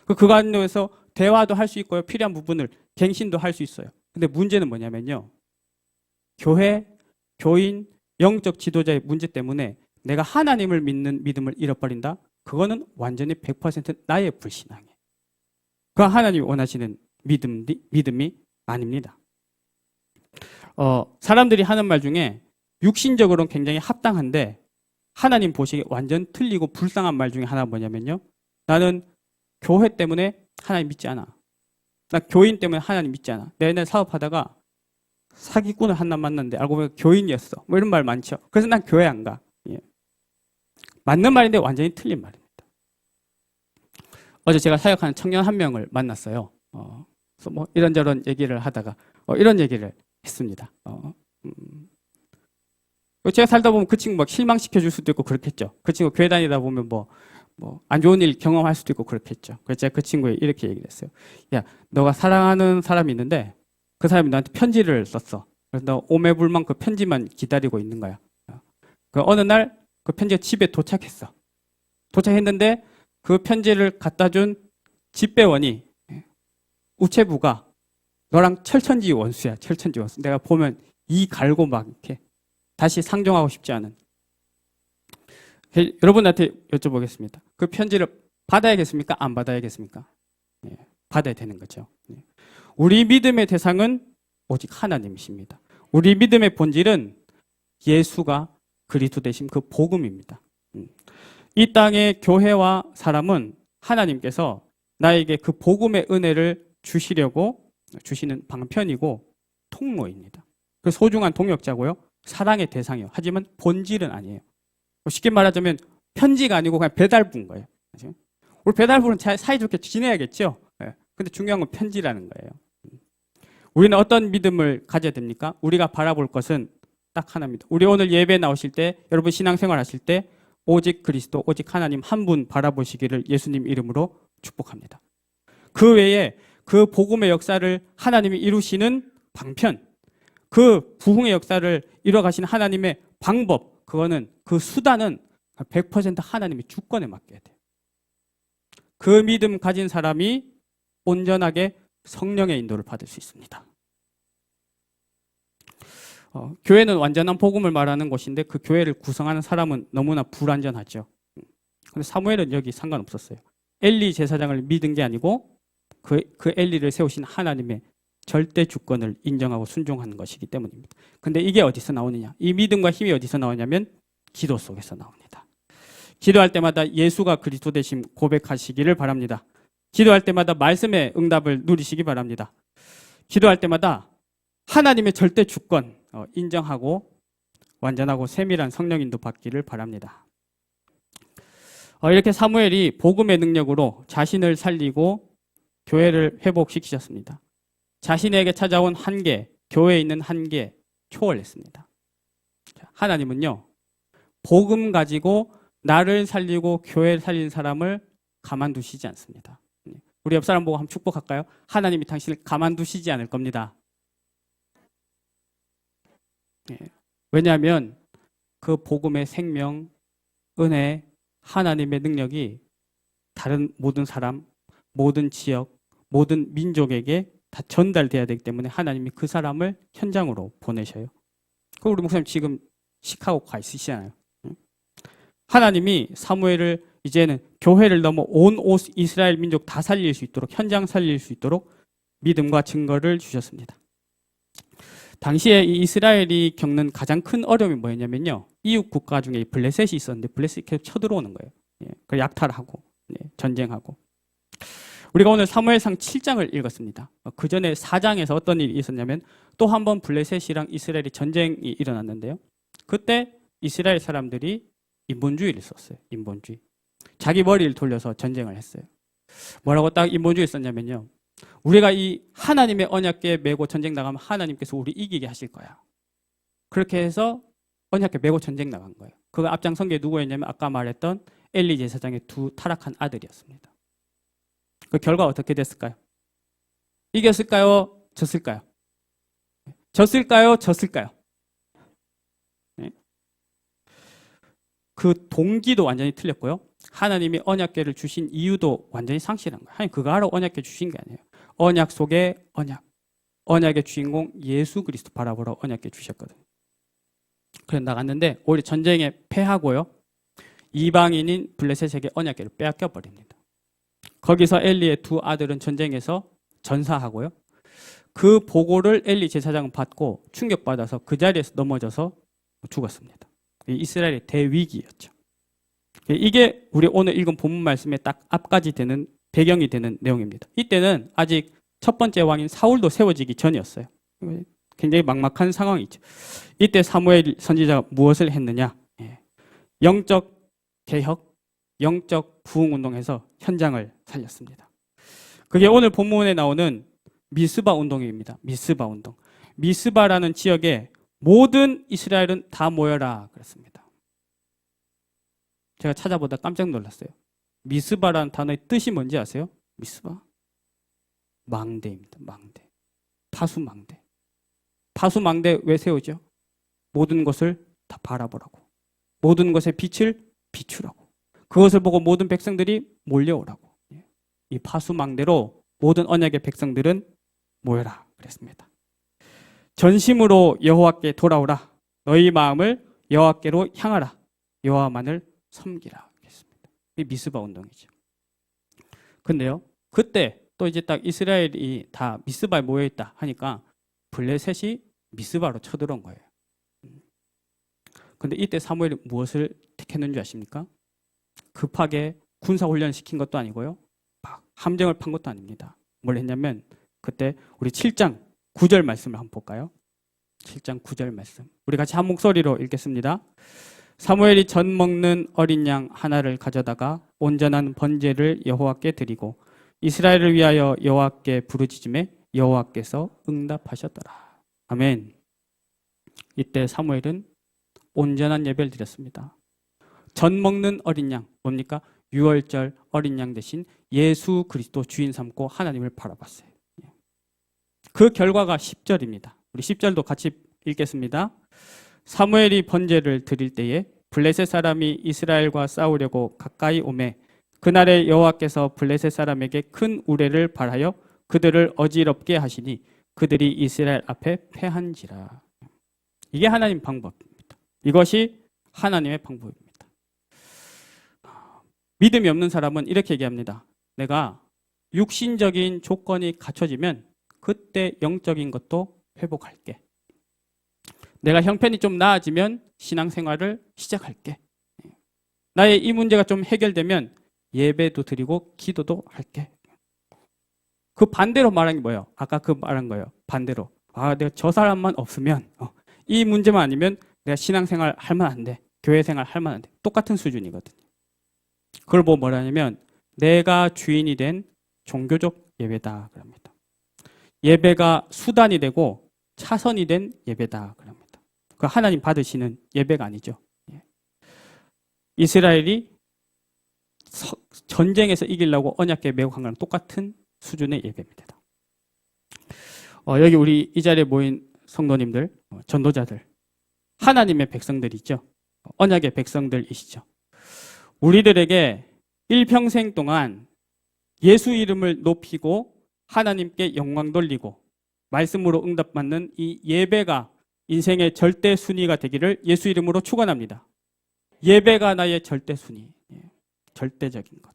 그 과정에서 대화도 할 수 있고요. 필요한 부분을 갱신도 할 수 있어요. 근데 문제는 뭐냐면요. 교회, 교인, 영적 지도자의 문제 때문에 내가 하나님을 믿는 믿음을 잃어버린다? 그거는 완전히 100% 나의 불신앙이에요. 그 하나님이 원하시는 믿음이 아닙니다. 사람들이 하는 말 중에 육신적으로는 굉장히 합당한데 하나님 보시기에 완전 틀리고 불쌍한 말 중에 하나가 뭐냐면요. 나는 교회 때문에 하나님 믿지 않아. 나 교인 때문에 하나님 믿지 않아. 내가 옛날에 사업하다가 사기꾼을 하나 만났는데 알고 보니까 교인이었어. 뭐 이런 말 많죠. 그래서 난 교회 안 가. 예. 맞는 말인데 완전히 틀린 말입니다. 어제 제가 사역하는 청년 한 명을 만났어요. 그래서 뭐 이런저런 얘기를 하다가 이런 얘기를 했습니다. 제가 살다 보면 그 친구 막 실망시켜 줄 수도 있고 그렇겠죠. 그 친구 교회 다니다 보면 뭐 안 좋은 일 경험할 수도 있고 그렇겠죠. 그래서 제가 그 친구에 이렇게 얘기를 했어요. 야, 너가 사랑하는 사람이 있는데 그 사람이 너한테 편지를 썼어. 그래서 너 오매불망 그 편지만 기다리고 있는 거야. 그 어느 날 그 편지가 집에 도착했어. 도착했는데 그 편지를 갖다 준 집배원이 우체부가 너랑 철천지 원수야. 철천지 원수. 내가 보면 이 갈고 막 이렇게 다시 상종하고 싶지 않은. 여러분한테 여쭤보겠습니다. 그 편지를 받아야겠습니까? 안 받아야겠습니까? 예, 받아야 되는 거죠. 예. 우리 믿음의 대상은 오직 하나님이십니다. 우리 믿음의 본질은 예수가 그리스도 되신 그 복음입니다. 이 땅의 교회와 사람은 하나님께서 나에게 그 복음의 은혜를 주시려고 주시는 방편이고 통로입니다. 그 소중한 동역자고요. 사랑의 대상이에요. 하지만 본질은 아니에요. 쉽게 말하자면 편지가 아니고 그냥 배달부인 거예요. 우리 배달부는 사이좋게 지내야겠죠. 근데 중요한 건 편지라는 거예요. 우리는 어떤 믿음을 가져야 됩니까? 우리가 바라볼 것은 딱 하나입니다. 우리 오늘 예배 나오실 때, 여러분 신앙생활 하실 때 오직 그리스도, 오직 하나님 한 분 바라보시기를 예수님 이름으로 축복합니다. 그 외에 그 복음의 역사를 하나님이 이루시는 방편, 그 부흥의 역사를 이뤄가신 하나님의 방법, 그거는 그 수단은 100% 하나님의 주권에 맡겨야 돼요. 그 믿음 가진 사람이 온전하게 성령의 인도를 받을 수 있습니다. 교회는 완전한 복음을 말하는 곳인데 그 교회를 구성하는 사람은 너무나 불완전하죠. 근데 사무엘은 여기 상관없었어요. 엘리 제사장을 믿은 게 아니고 그 엘리를 세우신 하나님의 절대 주권을 인정하고 순종하는 것이기 때문입니다. 근데 이게 어디서 나오느냐? 이 믿음과 힘이 어디서 나오냐면 기도 속에서 나옵니다. 기도할 때마다 예수가 그리스도 되심 고백하시기를 바랍니다. 기도할 때마다 말씀의 응답을 누리시기 바랍니다. 기도할 때마다 하나님의 절대 주권 인정하고 완전하고 세밀한 성령 인도 받기를 바랍니다. 이렇게 사무엘이 복음의 능력으로 자신을 살리고 교회를 회복시키셨습니다. 자신에게 찾아온 한계, 교회에 있는 한계 초월했습니다. 하나님은요, 복음 가지고 나를 살리고 교회를 살린 사람을 가만두시지 않습니다. 우리 옆 사람 보고 한번 축복할까요? 하나님이 당신을 가만두시지 않을 겁니다. 왜냐하면 그 복음의 생명, 은혜, 하나님의 능력이 다른 모든 사람, 모든 지역, 모든 민족에게 다 전달돼야 되기 때문에 하나님이 그 사람을 현장으로 보내셔요. 그럼 우리 목사님 지금 시카고 가 있으시잖아요. 하나님이 사무엘을 이제는 교회를 넘어 온 이스라엘 민족 다 살릴 수 있도록, 현장 살릴 수 있도록 믿음과 증거를 주셨습니다. 당시에 이 이스라엘이 겪는 가장 큰 어려움이 뭐였냐면요, 이웃 국가 중에 블레셋이 있었는데 블레셋이 계속 쳐들어오는 거예요. 그 약탈하고 전쟁하고. 우리가 오늘 사무엘상 7장을 읽었습니다. 그 전에 4장에서 어떤 일이 있었냐면 또 한 번 블레셋이랑 이스라엘이 전쟁이 일어났는데요. 그때 이스라엘 사람들이 인본주의를 썼어요. 인본주의. 자기 머리를 돌려서 전쟁을 했어요. 뭐라고 딱 인본주의에 썼냐면요. 우리가 이 하나님의 언약궤 메고 전쟁 나가면 하나님께서 우리 이기게 하실 거야. 그렇게 해서 언약궤 메고 전쟁 나간 거예요. 그 앞장선 게 누구였냐면 아까 말했던 엘리 제사장의 두 타락한 아들이었습니다. 그 결과 어떻게 됐을까요? 이겼을까요? 졌을까요? 졌을까요? 졌을까요? 네. 그 동기도 완전히 틀렸고요. 하나님이 언약궤를 주신 이유도 완전히 상실한 거예요. 하나님 그거 하러 언약궤 주신 게 아니에요. 언약 속에 언약. 언약의 주인공 예수 그리스도 바라보러 언약궤 주셨거든요. 그래서 나갔는데 오히려 전쟁에 패하고요. 이방인인 블레셋에게 언약궤를 빼앗겨 버립니다. 거기서 엘리의 두 아들은 전쟁에서 전사하고요. 그 보고를 엘리 제사장은 받고 충격받아서 그 자리에서 넘어져서 죽었습니다. 이스라엘의 대위기였죠. 이게 우리 오늘 읽은 본문 말씀에 딱 앞까지 되는 배경이 되는 내용입니다. 이때는 아직 첫 번째 왕인 사울도 세워지기 전이었어요. 굉장히 막막한 상황이죠. 이때 사무엘 선지자가 무엇을 했느냐? 영적 개혁, 영적 부흥운동에서 현장을 살렸습니다. 그게 오늘 본문에 나오는 미스바 운동입니다. 미스바 운동. 미스바라는 지역에 모든 이스라엘은 다 모여라 그랬습니다. 제가 찾아보다 깜짝 놀랐어요. 미스바라는 단어의 뜻이 뭔지 아세요? 미스바? 망대입니다. 망대. 파수망대. 파수망대 왜 세우죠? 모든 것을 다 바라보라고. 모든 것의 빛을 비추라고. 그것을 보고 모든 백성들이 몰려오라고. 이 파수망대로 모든 언약의 백성들은 모여라 그랬습니다. 전심으로 여호와께 돌아오라. 너희 마음을 여호와께로 향하라. 여호와만을 섬기라 그랬습니다. 이 미스바 운동이죠. 근데요. 그때 또 이제 딱 이스라엘이 다 미스바에 모여 있다 하니까 블레셋이 미스바로 쳐들어온 거예요. 근데 이때 사무엘이 무엇을 택했는지 아십니까? 급하게 군사 훈련을 시킨 것도 아니고요. 막 함정을 판 것도 아닙니다. 뭘 했냐면 그때 우리 7장 9절 말씀을 한번 볼까요? 7장 9절 말씀. 우리 같이 한 목소리로 읽겠습니다. 사무엘이 전 먹는 어린 양 하나를 가져다가 온전한 번제를 여호와께 드리고 이스라엘을 위하여 여호와께 부르짖음에 여호와께서 응답하셨더라. 아멘. 이때 사무엘은 온전한 예배를 드렸습니다. 전 먹는 어린 양, 뭡니까? 유월절 어린 양 대신 예수 그리스도 주인 삼고 하나님을 바라봤어요. 그 결과가 10절입니다. 우리 10절도 같이 읽겠습니다. 사무엘이 번제를 드릴 때에 블레셋 사람이 이스라엘과 싸우려고 가까이 오매 그날에 여호와께서 블레셋 사람에게 큰 우레를 발하여 그들을 어지럽게 하시니 그들이 이스라엘 앞에 패한지라. 이게 하나님 방법입니다. 이것이 하나님의 방법입니다. 믿음이 없는 사람은 이렇게 얘기합니다. 내가 육신적인 조건이 갖춰지면 그때 영적인 것도 회복할게. 내가 형편이 좀 나아지면 신앙생활을 시작할게. 나의 이 문제가 좀 해결되면 예배도 드리고 기도도 할게. 그 반대로 말한 게 뭐예요? 아까 그 말한 거예요. 반대로. 내가 저 사람만 없으면 이 문제만 아니면 내가 신앙생활 할 만한데 교회생활 할 만한데 똑같은 수준이거든요. 그걸 보고 뭐라냐면 내가 주인이 된 종교적 예배다 그럽니다. 예배가 수단이 되고 차선이 된 예배다 그럽니다. 그 하나님 받으시는 예배가 아니죠. 이스라엘이 전쟁에서 이기려고 언약궤 메고 간 거랑 똑같은 수준의 예배입니다. 여기 우리 이 자리에 모인 성도님들, 전도자들, 하나님의 백성들이죠. 언약의 백성들이시죠. 우리들에게 일평생 동안 예수 이름을 높이고 하나님께 영광 돌리고 말씀으로 응답받는 이 예배가 인생의 절대 순위가 되기를 예수 이름으로 축원합니다. 예배가 나의 절대 순위, 절대적인 것.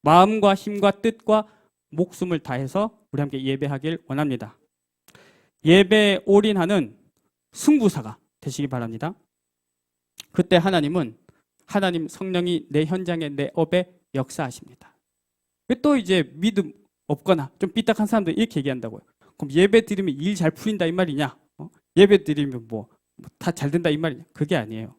마음과 힘과 뜻과 목숨을 다해서 우리 함께 예배하길 원합니다. 예배에 올인하는 승부사가 되시기 바랍니다. 그때 하나님은 하나님 성령이 내 현장에 내 업에 역사하십니다. 또 이제 믿음 없거나 좀 삐딱한 사람들 이렇게 얘기한다고요. 그럼 예배 드리면 일 잘 풀린다 이 말이냐? 예배 드리면 뭐 다 잘 된다 이 말이냐? 그게 아니에요.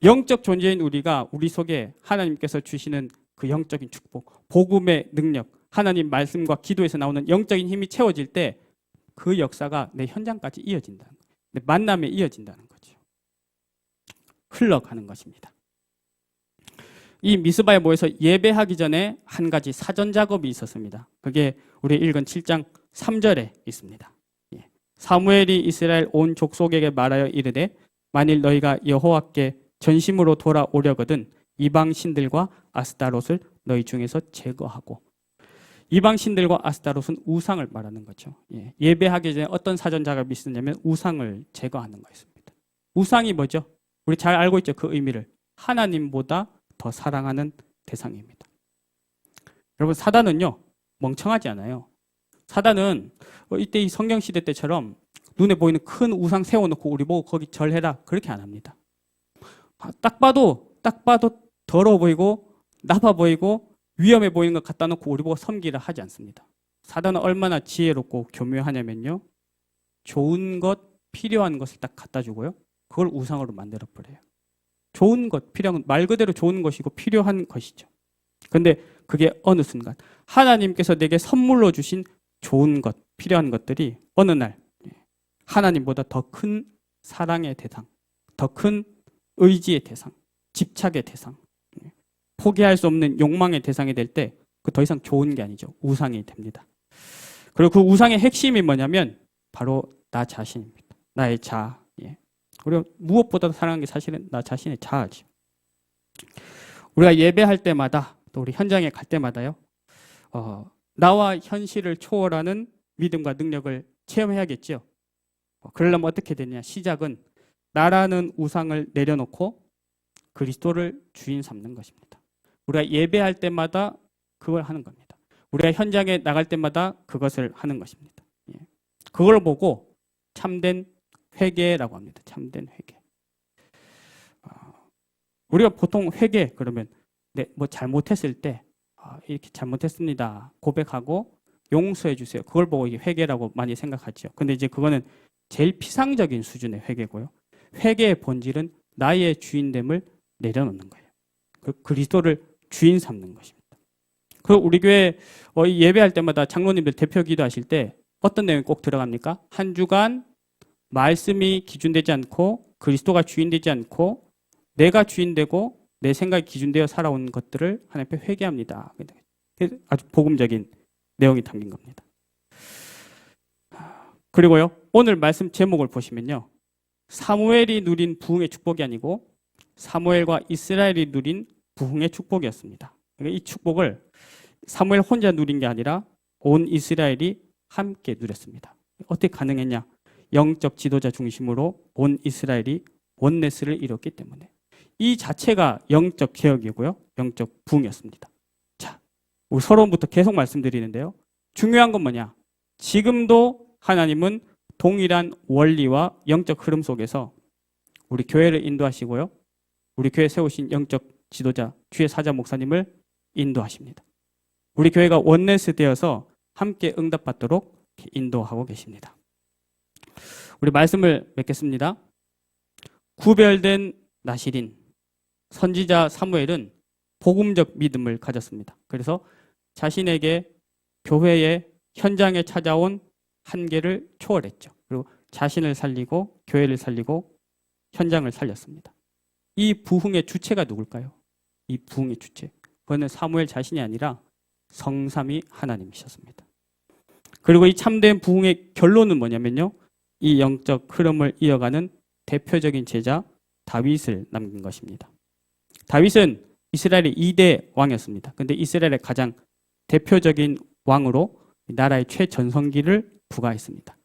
영적 존재인 우리가 우리 속에 하나님께서 주시는 그 영적인 축복, 복음의 능력, 하나님 말씀과 기도에서 나오는 영적인 힘이 채워질 때 그 역사가 내 현장까지 이어진다는 거예요. 내 만남에 이어진다는 거죠. 흘러가는 것입니다. 이 미스바에 모여서 예배하기 전에 한 가지 사전 작업이 있었습니다. 그게 우리 읽은 7장 3절에 있습니다. 사무엘이 이스라엘 온 족속에게 말하여 이르되 만일 너희가 여호와께 전심으로 돌아오려거든 이방 신들과 아스타롯을 너희 중에서 제거하고, 이방 신들과 아스타롯은 우상을 말하는 거죠. 예배하기 전에 어떤 사전 작업이 있었냐면 우상을 제거하는 거였습니다. 우상이 뭐죠? 우리 잘 알고 있죠. 그 의미를. 하나님보다 더 사랑하는 대상입니다. 여러분, 사단은요 멍청하지 않아요. 사단은 이때 이 성경 시대 때처럼 눈에 보이는 큰 우상 세워놓고 우리 보고 거기 절해라 그렇게 안 합니다. 딱 봐도 더러워 보이고 나빠 보이고 위험해 보이는 것 갖다 놓고 우리 보고 섬기라 하지 않습니다. 사단은 얼마나 지혜롭고 교묘하냐면요, 좋은 것, 필요한 것을 딱 갖다 주고요, 그걸 우상으로 만들어 버려요. 좋은 것, 필요한 것, 말 그대로 좋은 것이고 필요한 것이죠. 근데 그게 어느 순간 하나님께서 내게 선물로 주신 좋은 것, 필요한 것들이 어느 날 하나님보다 더 큰 사랑의 대상, 더 큰 의지의 대상, 집착의 대상, 포기할 수 없는 욕망의 대상이 될 때 그 더 이상 좋은 게 아니죠. 우상이 됩니다. 그리고 그 우상의 핵심이 뭐냐면 바로 나 자신입니다. 나의 자아. 우리가 무엇보다도 사랑하는 게 사실은 나 자신의 자아죠. 우리가 예배할 때마다 또 우리 현장에 갈 때마다요, 나와 현실을 초월하는 믿음과 능력을 체험해야겠죠. 그러려면 어떻게 되느냐? 시작은 나라는 우상을 내려놓고 그리스도를 주인 삼는 것입니다. 우리가 예배할 때마다 그걸 하는 겁니다. 우리가 현장에 나갈 때마다 그것을 하는 것입니다. 그걸 보고 참된 회개라고 합니다. 참된 회개. 우리가 보통 회개 그러면 뭐 잘못했을 때 이렇게 잘못했습니다 고백하고 용서해 주세요, 그걸 보고 회개라고 많이 생각하죠. 근데 이제 그거는 제일 피상적인 수준의 회개고요. 회개의 본질은 나의 주인됨을 내려놓는 거예요. 그리스도를 주인 삼는 것입니다. 그 우리 교회 예배할 때마다 장로님들 대표 기도하실 때 어떤 내용이 꼭 들어갑니까? 한 주간 말씀이 기준되지 않고 그리스도가 주인되지 않고 내가 주인되고 내 생각이 기준되어 살아온 것들을 하나님 앞에 회개합니다. 아주 복음적인 내용이 담긴 겁니다. 그리고요, 오늘 말씀 제목을 보시면요, 사무엘이 누린 부흥의 축복이 아니고 사무엘과 이스라엘이 누린 부흥의 축복이었습니다. 이 축복을 사무엘 혼자 누린 게 아니라 온 이스라엘이 함께 누렸습니다. 어떻게 가능했냐? 영적 지도자 중심으로 온 이스라엘이 원네스를 이뤘기 때문에. 이 자체가 영적 개혁이고요, 영적 부흥이었습니다. 자, 우리 서론부터 계속 말씀드리는데요, 중요한 건 뭐냐? 지금도 하나님은 동일한 원리와 영적 흐름 속에서 우리 교회를 인도하시고요, 우리 교회 세우신 영적 지도자 주의 사자 목사님을 인도하십니다. 우리 교회가 원네스 되어서 함께 응답받도록 인도하고 계십니다. 우리 말씀을 맺겠습니다. 구별된 나실인 선지자 사무엘은 복음적 믿음을 가졌습니다. 그래서 자신에게 교회의 현장에 찾아온 한계를 초월했죠. 그리고 자신을 살리고 교회를 살리고 현장을 살렸습니다. 이 부흥의 주체가 누굴까요? 이 부흥의 주체, 그거는 사무엘 자신이 아니라 성삼위 하나님이셨습니다. 그리고 이 참된 부흥의 결론은 뭐냐면요, 이 영적 흐름을 이어가는 대표적인 제자 다윗을 남긴 것입니다. 다윗은 이스라엘의 2대 왕이었습니다. 근데 이스라엘의 가장 대표적인 왕으로 나라의 최전성기를 부과했습니다.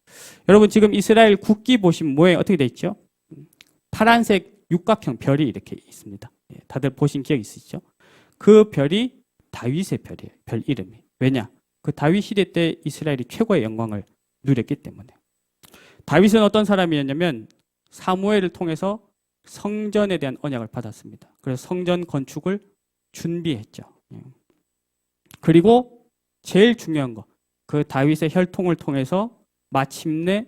여러분, 지금 이스라엘 국기 보시면 모양이 어떻게 되어 있죠? 파란색 육각형 별이 이렇게 있습니다. 다들 보신 기억 있으시죠? 그 별이 다윗의 별이에요. 별 이름이. 왜냐? 그 다윗 시대 때 이스라엘이 최고의 영광을 누렸기 때문에. 다윗은 어떤 사람이었냐면 사무엘을 통해서 성전에 대한 언약을 받았습니다. 그래서 성전 건축을 준비했죠. 그리고 제일 중요한 거, 그 다윗의 혈통을 통해서 마침내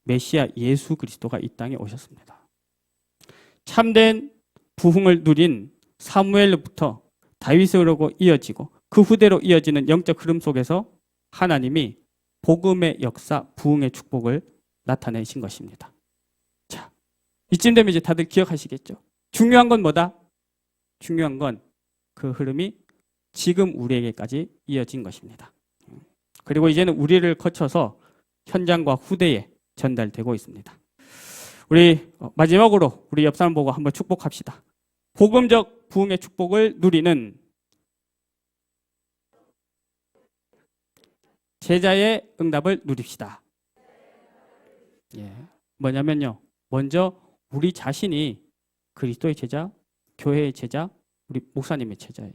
메시아 예수 그리스도가 이 땅에 오셨습니다. 참된 부흥을 누린 사무엘로부터 다윗으로 이어지고 그 후대로 이어지는 영적 흐름 속에서 하나님이 복음의 역사, 부흥의 축복을 나타내신 것입니다. 자, 이쯤 되면 이제 다들 기억하시겠죠? 중요한 건 뭐다? 중요한 건 그 흐름이 지금 우리에게까지 이어진 것입니다. 그리고 이제는 우리를 거쳐서 현장과 후대에 전달되고 있습니다. 우리 마지막으로 우리 옆 사람 보고 한번 축복합시다. 복음적 부흥의 축복을 누리는 제자의 응답을 누립시다. 뭐냐면요. 먼저 우리 자신이 그리스도의 제자, 교회의 제자, 우리 목사님의 제자예요.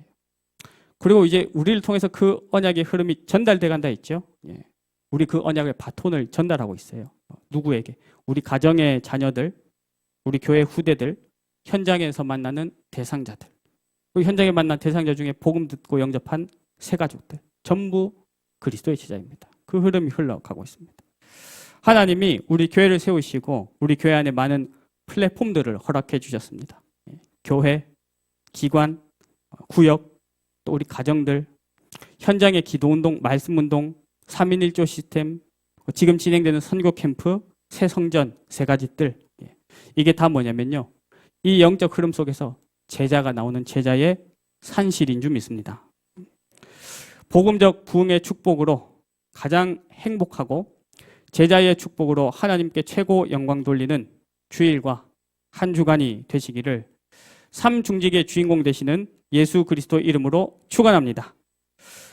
그리고 이제 우리를 통해서 그 언약의 흐름이 전달돼 간다 했죠. 우리 그 언약의 바톤을 전달하고 있어요. 누구에게? 우리 가정의 자녀들, 우리 교회 후대들, 현장에서 만나는 대상자들. 그 현장에 만난 대상자 중에 복음 듣고 영접한 새 가족들. 전부 그리스도의 제자입니다. 그 흐름이 흘러가고 있습니다. 하나님이 우리 교회를 세우시고 우리 교회 안에 많은 플랫폼들을 허락해 주셨습니다. 교회, 기관, 구역, 또 우리 가정들, 현장의 기도운동, 말씀운동, 3인 1조 시스템, 지금 진행되는 선교 캠프, 새 성전, 세 가지 뜰. 이게 다 뭐냐면요. 이 영적 흐름 속에서 제자가 나오는 제자의 산실인 줄 믿습니다. 복음적 부흥의 축복으로 가장 행복하고 제자의 축복으로 하나님께 최고 영광 돌리는 주일과 한 주간이 되시기를 삼중직의 주인공 되시는 예수 그리스도 이름으로 축원합니다.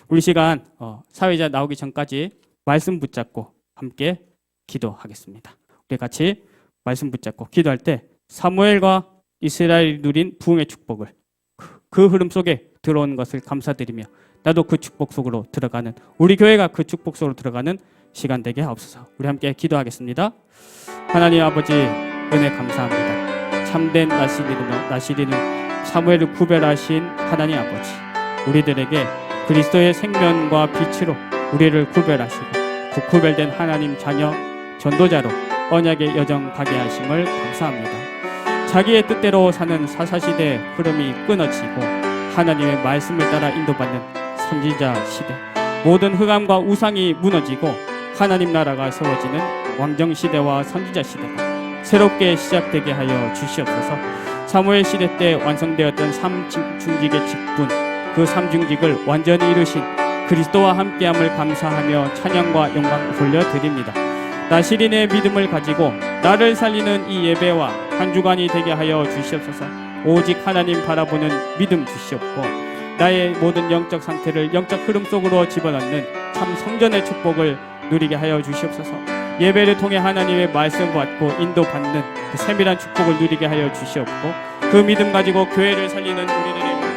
우리 시간 사회자 나오기 전까지 말씀 붙잡고 함께 기도하겠습니다. 우리 같이 말씀 붙잡고 기도할 때 사무엘과 이스라엘이 누린 부흥의 축복을 그 흐름 속에 들어온 것을 감사드리며 나도 그 축복 속으로 들어가는 우리 교회가 그 축복 속으로 들어가는 시간 되게 하옵소서. 우리 함께 기도하겠습니다. 하나님 아버지 은혜 감사합니다. 참된 나시리는 사무엘을 구별하신 하나님 아버지, 우리들에게 그리스도의 생명과 빛으로 우리를 구별하시고 그 구별된 하나님 자녀 전도자로 언약의 여정 가게 하심을 감사합니다. 자기의 뜻대로 사는 사사시대 흐름이 끊어지고 하나님의 말씀을 따라 인도받는 선지자 시대, 모든 흑암과 우상이 무너지고 하나님 나라가 세워지는 왕정시대와 선지자 시대가 새롭게 시작되게 하여 주시옵소서. 사무엘 시대 때 완성되었던 삼중직의 직분, 그 삼중직을 완전히 이루신 그리스도와 함께함을 감사하며 찬양과 영광 돌려드립니다. 나시린의 믿음을 가지고 나를 살리는 이 예배와 한 주간이 되게 하여 주시옵소서. 오직 하나님 바라보는 믿음 주시옵고 나의 모든 영적 상태를 영적 흐름 속으로 집어넣는 참 성전의 축복을 누리게 하여 주시옵소서. 예배를 통해 하나님의 말씀 받고 인도받는 그 세밀한 축복을 누리게 하여 주시옵고 그 믿음 가지고 교회를 살리는 우리들의